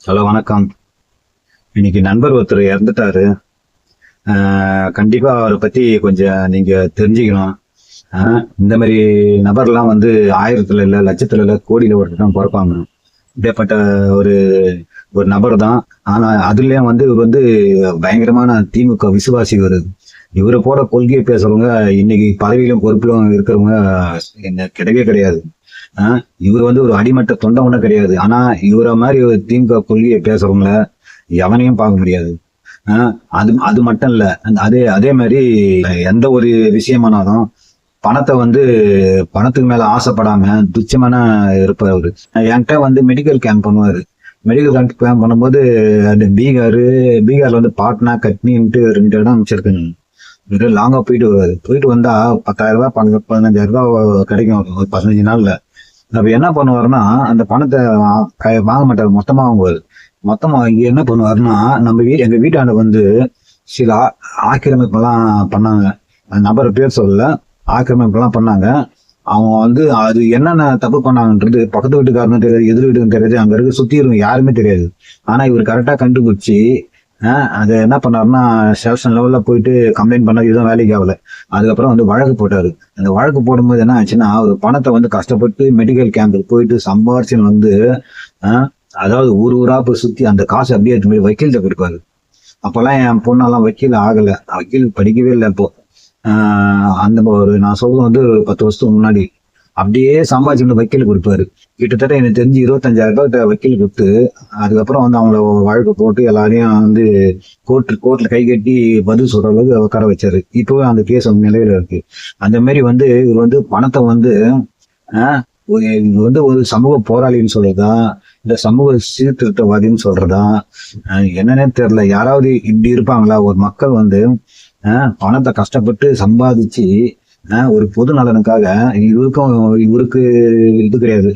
Hello, வணக்கம். இன்னைக்கு நண்பர் ஒருத்தர் இறந்துட்டாரு. கண்டிப்பா அவரை பத்தி கொஞ்சம் நீங்க தெரிஞ்சுக்கணும். இந்த மாதிரி நபர்லாம் வந்து ஆயிரத்துல இல்ல, லட்சத்துல இல்ல, கோடியில ஒருத்தர் தான் பிறப்பாங்க. இப்படிப்பட்ட ஒரு ஒரு நபர் தான். ஆனா அதுலயும் வந்து இவர் வந்து பயங்கரமான திமுக விசுவாசி. இவரை போல கொள்கையை பேசுறவங்க இன்னைக்கு பதவியிலும் பொறுப்பிலும் இருக்கிறவங்க என்ன கிடையவே கிடையாது. இவர் வந்து ஒரு அடிமட்ட தொண்டை கிடையாது. ஆனா இவரை மாதிரி ஒரு திமுக கொள்கையை பேசுறவங்கள எவனையும் பார்க்க முடியாது. அது அது மட்டும் இல்ல, அதே அதே மாதிரி எந்த ஒரு விஷயமானாலும் பணத்தை வந்து பணத்துக்கு மேல ஆசைப்படாம துச்சமான இருப்பார் அவரு. என்கிட்ட வந்து மெடிக்கல் கேம்ப் பண்ணுவாரு. மெடிக்கல் கேம்ப் பண்ணும்போது அந்த பீகார்ல வந்து பாட்னா கட்னின்ட்டு 2 இடம் அமைச்சிருக்குங்க. இவரு லாங்கா போயிட்டு வருவாரு. போயிட்டு வந்தா 10,000 ரூபாய் 15,000 ரூபாய் கிடைக்கும் ஒரு 15 நாள்ல. அப்ப என்ன பண்ணுவாருன்னா, அந்த பணத்தை வாங்க மாட்டாரு, மொத்தமா வாங்குவாரு. மொத்தமா இங்க என்ன பண்ணுவாருன்னா, எங்க வீட்டாண்ட வந்து சில ஆக்கிரமிப்பெல்லாம் பண்ணாங்க. அந்த நபர் பேர் சொல்லல, ஆக்கிரமிப்பெல்லாம் பண்ணாங்க. அவங்க வந்து அது என்னென்ன தப்பு பண்ணாங்கன்றது பக்கத்து வீட்டுக்காரனும் தெரியாது, எதிர் வீட்டுக்கும் தெரியாது, அங்க இருக்க சுத்தி இருக்கும் யாருமே தெரியாது. ஆனா இவர் கரெக்டா கண்டுபிடிச்சி அது என்ன பண்ணாருன்னா, ஸ்டேஷன் லெவல்ல போயிட்டு கம்ப்ளைண்ட் பண்ண, இதுவும் வேலைக்கு ஆகல. அதுக்கப்புறம் வந்து வழக்கு போட்டாரு. அந்த வழக்கு போடும்போது என்ன ஆச்சுன்னா, ஒரு பணத்தை வந்து கஷ்டப்பட்டு மெடிக்கல் கேம்புக்கு போயிட்டு சம்பாரிச்சுன்னு வந்து அதாவது ஊரா போய் சுத்தி அந்த காசு அப்படியே எடுத்து போய் வக்கீல்கிட்ட கொடுப்பாரு. அப்பெல்லாம் என் பொண்ணெல்லாம் வக்கீல் ஆகல, வக்கீல் படிக்கவே இல்லை. இப்போ அந்த நான் சொல்றது வந்து 10 வருஷத்துக்கு முன்னாடி அப்படியே சம்பாதிச்சு வக்கீல் கொடுப்பாரு. கிட்டத்தட்ட எனக்கு தெரிஞ்சு 25,000 ரூபாய் வக்கீல் கொடுத்து, அதுக்கப்புறம் வந்து அவங்கள வழக்கு போட்டு எல்லாரையும் வந்து கோர்ட்ல கை கட்டி பதில் சொல்ற அளவுக்கு உட்கார வச்சாரு. இப்பவே அந்த கேஸ் வந்து நிலையில இருக்கு. அந்த மாதிரி வந்து இவர் வந்து பணத்தை வந்து இவர் வந்து ஒரு சமூக போராளின்னு சொல்றதா, இந்த சமூக சீர்திருத்தவாதின்னு சொல்றதா, என்னன்னே தெரியல. யாராவது இப்படி இருப்பாங்களா? ஒரு மக்கள் வந்து பணத்தை கஷ்டப்பட்டு சம்பாதிச்சு ஒரு பொது நலனுக்காக இவருக்கு இது கிடையாது,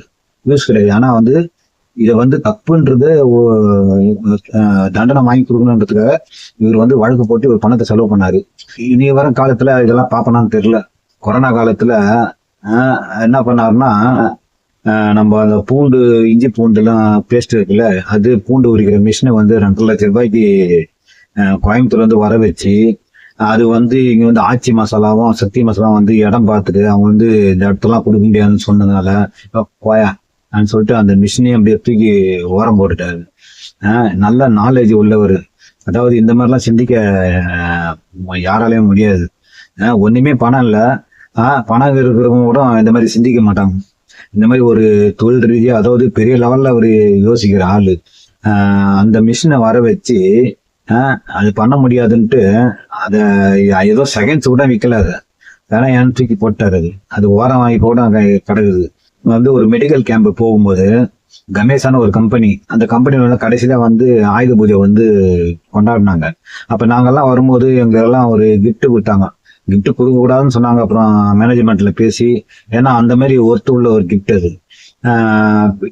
யூஸ் கிடையாது. ஆனா வந்து இதை வந்து தப்புன்றது தண்டனை வாங்கி கொடுக்கணுன்றதுக்காக இவர் வந்து வழக்கு போட்டு ஒரு பணத்தை செலவு பண்ணாரு. இனி வர காலத்துல இதெல்லாம் பார்ப்பனான்னு தெரியல. கொரோனா காலத்துல என்ன பண்ணாருன்னா, நம்ம அந்த இஞ்சி பூண்டு எல்லாம் பேஸ்ட் இருக்குல்ல, அது பூண்டு உரிக்கிற மிஷினை வந்து 2 லட்சம் ரூபாய்க்கு கோயம்புத்தூர்ல இருந்து வர வச்சு, அது வந்து இங்க வந்து ஆச்சி மசாலாவும் சக்தி மசாலாவும் வந்து இடம் பார்த்துட்டு அவங்க வந்து இந்த இடத்தெல்லாம் கொடுக்க முடியாதுன்னு சொன்னதுனால போயான்னு சொல்லிட்டு அந்த மிஷினையும் அப்படியே தூக்கி ஓரம் போட்டுட்டாரு. நல்ல நாலேஜ் உள்ளவர். அதாவது இந்த மாதிரிலாம் சிந்திக்க யாராலையும் முடியாது. ஒண்ணுமே பணம் இல்லை, பணம் இருக்கிறவங்க கூட இந்த மாதிரி சிந்திக்க மாட்டாங்க. இந்த மாதிரி ஒரு தொழில் ரீதியா, அதாவது பெரிய லெவல்ல அவர் யோசிக்கிற ஆளு. அந்த மிஷினை வர வச்சு அது பண்ண முடியாதுன்ட்டு அதை ஏதோ செகண்ட்ஸ் கூட விற்கல. அது வேணா ஏன்னு தூக்கி போட்டாரு. அது ஓரம் வாங்கி கூட கிடக்குது. வந்து ஒரு மெடிக்கல் கேம்ப் போகும்போது கணேசான ஒரு கம்பெனி, அந்த கம்பெனியோட கடைசியில வந்து ஆயுத பூஜை வந்து கொண்டாடினாங்க. அப்ப நாங்கெல்லாம் வரும்போது எங்கெல்லாம் ஒரு கிஃப்ட் கொடுத்தாங்க. கிஃப்ட் கொடுக்க கூடாதுன்னு சொன்னாங்க. அப்புறம் மேனேஜ்மெண்ட்ல பேசி, ஏன்னா அந்த மாதிரி ஒருத்து உள்ள ஒரு கிஃப்ட் அது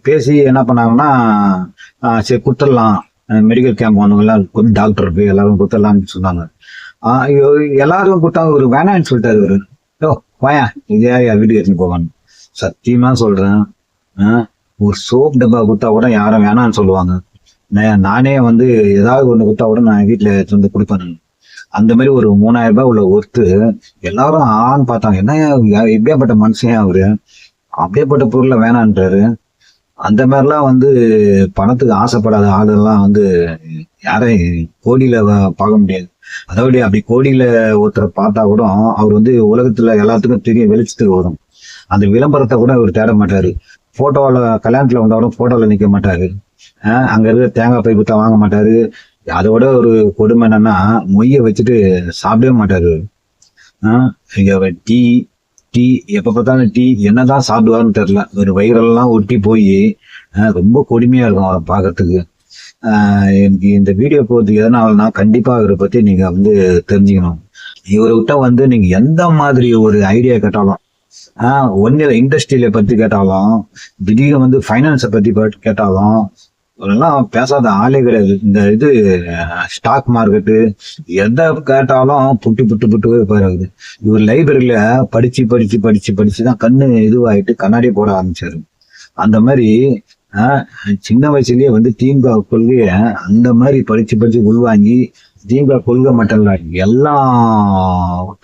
பேசி என்ன பண்ணாங்கன்னா, சரி கொடுத்துடலாம், மெடிக்கல் கேம்ப் வந்தவங்கலாம் டாக்டருக்கு எல்லாரும் கொடுத்துடலாம்னு சொன்னாங்க. எல்லாரும் கொடுத்தாங்க. ஒரு வேணான்னு சொல்லிட்டாரு. வாயா இதே வீட்டுக்கு எடுத்துன்னு போவான்னு. சத்தியமா சொல்றேன், ஒரு சோப் டப்பா கொடுத்தா கூட யாரும் வேணான்னு சொல்லுவாங்க. நானே வந்து ஏதாவது ஒண்ணு கொடுத்தா கூட நான் வீட்டுல எடுத்து வந்து கொடுப்பேன். அந்த மாதிரி ஒரு 3,000 ரூபாய் உள்ள ஒருத்து எல்லாரும் ஆன்னு பார்த்தாங்க. என்ன எப்படியாப்பட்ட மனுஷன் அவரு, அப்படியேப்பட்ட பொருளை வேணான்றாரு. அந்த மாதிரிலாம் வந்து பணத்துக்கு ஆசைப்படாத ஆளுலாம் வந்து யாரையும் கோடியில பார்க்க முடியாது. அதாவது அப்படி கோடியில ஒருத்தரை பார்த்தா கூட அவர் வந்து உலகத்துல எல்லாத்துக்கும் தெரிய வெளிச்சத்துக்கு வரும். அந்த விளம்பரத்தை கூட அவர் தேட மாட்டாரு. போட்டோல கல்யாணத்துல வந்தாலும் போட்டோல நிக்க மாட்டாரு. அங்க இருக்கிற தேங்காய் பை குத்தா வாங்க மாட்டாரு. அதோட ஒரு கொடுமை என்னன்னா, மொய்ய வச்சுட்டு சாப்பிடவே மாட்டாரு. டீ டீ எப்ப பார்த்தாலும் டீ, என்னதான் சாப்பிடுவாருன்னு தெரியல. ஒரு வயிறெல்லாம் ஒட்டி போய் ரொம்ப கொடுமையா இருக்கும் அவரை பார்க்கறதுக்கு. எனக்கு இந்த வீடியோ போறதுக்கு எதனாலனா, கண்டிப்பா இவரை பத்தி நீங்க வந்து தெரிஞ்சுக்கணும். இவரை விட்டா வந்து நீங்க எந்த மாதிரி ஒரு ஐடியா கேட்டாலும், ஒன்னு இண்டஸ்ட்ரியில பத்தி கேட்டாலும், திடீர்னு வந்து ஃபைனான்ஸை பத்தி கேட்டாலும், அதெல்லாம் பேசாத ஆளே கிடையாது. இந்த ஸ்டாக் மார்க்கெட்டு எதை கேட்டாலும் புட்டு போயிருக்குது. இவர் லைப்ரரியில படிச்சு தான் கண்ணு இதுவாயிட்டு கண்ணாடியே போட ஆரம்பிச்சாரு. அந்த மாதிரி ஆஹ் சின்ன வயசுலயே வந்து திமுக கொள்கைய அந்த மாதிரி படிச்சு உள்வாங்கி திமுக கொள்கை மட்டும் இல்ல எல்லா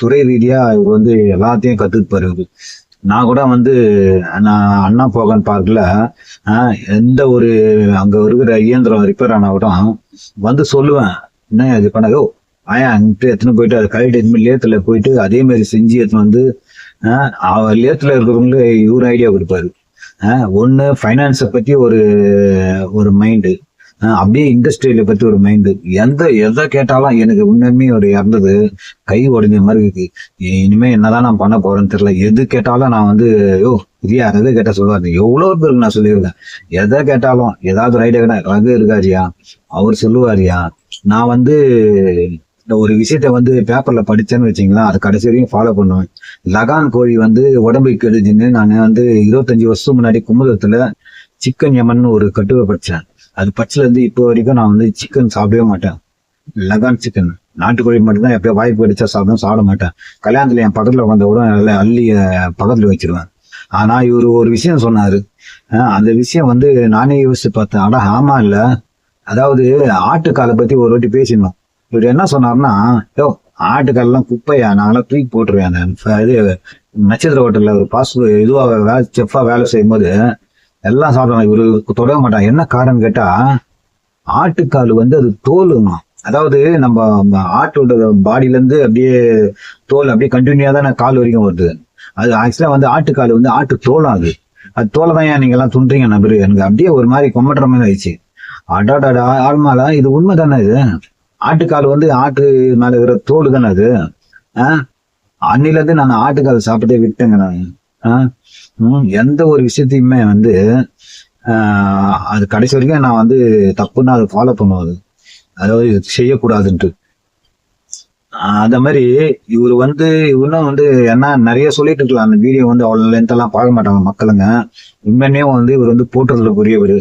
துறை ரீதியா இவர் வந்து எல்லாத்தையும் கத்துப்பாரு இவரு. நான் கூட வந்து நான் அண்ணா போகன் பார்க்கல எந்த ஒரு அங்க இருக்கிற இயந்திரம் ரிப்பேர் ஆனா கூட வந்து சொல்லுவேன், என்ன இது பண்ணதோ அங்கிட்டு எத்தனை போயிட்டு அதை கழிட்டு எதுவுமே லேத்துல போயிட்டு அதே மாதிரி செஞ்சு எடுத்துன்னு வந்து அவர் லேத்துல இருக்கிறவங்களுக்கு இவரு ஐடியா கொடுப்பாரு. ஒண்ணு ஃபைனான்ஸை பத்தி ஒரு ஒரு மைண்டு, அப்படியே இண்டஸ்ட்ரியில பத்தி ஒரு மைண்டு. எதை கேட்டாலும் எனக்கு உண்மையுமே ஒரு இறந்தது கை உடைஞ்ச மாதிரி இருக்கு. இனிமே என்னதான் நான் பண்ண போறேன்னு தெரியல. எது கேட்டாலும் நான் வந்து இல்லையா எதை கேட்டா சொல்லுவாரு. எவ்வளவு பேருக்கு நான் சொல்லியிருக்கேன், எதை கேட்டாலும் ஏதாவது ஒரு ஐடியா கேட்டா ரகு இருக்காரியா அவர் சொல்லுவாரியா. நான் வந்து இந்த ஒரு விஷயத்த வந்து பேப்பர்ல படிச்சேன்னு வச்சிங்களா, அது கடைசி வரையும் ஃபாலோ பண்ணுவேன். லகான் கோழி வந்து உடம்புக்கு கெடுதுன்னு நான் வந்து 25 வருஷம் முன்னாடி குமுதத்துல சிக்கன் யமன் ஒரு கட்டுரை படிச்சேன். அது பச்சில இருந்து இப்போ வரைக்கும் நான் வந்து சிக்கன் சாப்பிடவே மாட்டேன். லகான் சிக்கன் நாட்டுக்கோழி மட்டும்தான் எப்பயோ வாய்ப்பு கிடைச்சா சாப்பிட மாட்டேன். கல்யாணத்துல என் பக்கத்துல உட்காந்த கூட அள்ளி பக்கத்துல வச்சிருவேன். ஆனா இவரு ஒரு விஷயம் சொன்னாரு, அந்த விஷயம் வந்து நானே யோசிச்சு பார்த்தேன். ஆனா ஆமா இல்ல, அதாவது ஆட்டுக்காலை பத்தி ஒரு வாட்டி பேசினோம். இவர் என்ன சொன்னார்னா, ஆட்டுக்காலெல்லாம் குப்பையா, நாங்களாம் தூக்கி போட்டுருவேன். இது நட்சத்திர ஹோட்டல்ல ஒரு இதுவா செஃப்பா வேலை செய்யும் போது எல்லாம் சாப்பிடுவாங்க, இவரு தொடர மாட்டாங்க. என்ன காரணம் கேட்டா, ஆட்டுக்கால் வந்து அது தோலுமா, அதாவது நம்ம ஆட்டோட பாடியில இருந்து அப்படியே தோல் அப்படியே கண்டினியூவா தான் கால் வரைக்கும் வருது. அது ஆக்சுவலா வந்து ஆட்டுக்கால் வந்து ஆட்டு தோலம். அது தோலை தான் ஏன் நீங்க எல்லாம் துண்டுறீங்க நபரு, எனக்கு அப்படியே ஒரு மாதிரி கொம்மட்டுற மாதிரி ஆயிடுச்சு. அடாடாடா ஆழ்மாலா, இது உண்மை தானே? இது ஆட்டுக்கால் வந்து ஆட்டு மேல இருக்கிற தோல் தானே அது. அன்னில இருந்து நான் ஆட்டுக்கால் சாப்பிட்டே விட்டேங்க நான். எந்த ஒரு விஷயத்தையுமே வந்து அது கடைசி வரைக்கும் நான் வந்து தப்புன்னா அதை ஃபாலோ பண்ணுவது, அதாவது செய்யக்கூடாதுன்ட்டு. அந்த மாதிரி இவர் வந்து இன்னும் வந்து என்ன நிறைய சொல்லிட்டு இருக்கலாம். அந்த வீடியோ வந்து அவ்வளவு லென்த்தெல்லாம் பார்க்க மாட்டாங்க மக்களுங்க. உண்மையுமே வந்து இவர் வந்து போட்டுறதுக்குரியவர்.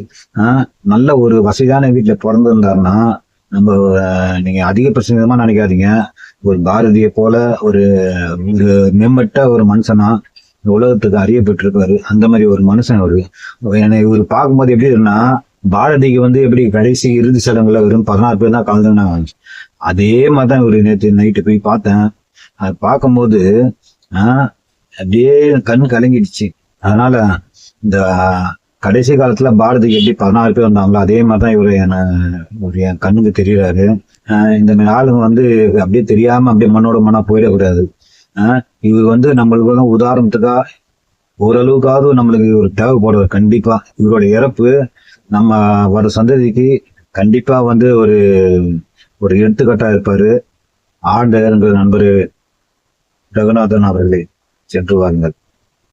நல்ல ஒரு வசதியான வீட்டுல பிறந்திருந்தாருன்னா நம்ம நீங்க அதிக பிரச்சனைமா நினைக்காதீங்க. ஒரு பாரதியை போல ஒரு மேம்பட்ட ஒரு மனுஷனா உலகத்துக்கு அறியப்பட்டிருக்காரு. அந்த மாதிரி ஒரு மனுஷன் அவரு. இவர் பார்க்கும்போது எப்படி இருக்குன்னா, பாரதிக்கு வந்து எப்படி கடைசி இறுதி சடங்குல வெறும் 16 பேர் தான் கலந்துனாங்க. அதே மாதிரிதான் இவரு நேற்று நைட்டு போய் பார்த்தேன். அது பார்க்கும்போது அப்படியே கண் கலங்கிடுச்சு. அதனால இந்த கடைசி காலத்துல பாரதிக்கு எப்படி 16 பேர் வந்தாங்களோ அதே மாதிரிதான் இவரு என் கண்ணுக்கு தெரியறாரு. இந்த மாதிரி ஆளுங்க வந்து அப்படியே தெரியாம அப்படியே மண்ணோட மண்ணா போயிடக்கூடாது. இவர் வந்து நம்மளுக்கு உதாரணத்துக்கா ஓரளவுக்காவது நம்மளுக்கு ஒரு தேவைப்படுவார். கண்டிப்பா இவரோட இறப்பு நம்ம வர சந்ததிக்கு கண்டிப்பா வந்து ஒரு ஒரு எடுத்துக்காட்டா இருப்பாரு. ஆண்ட நண்பர் ரகுநாதன் அவர்களே சென்று வாருங்கள்.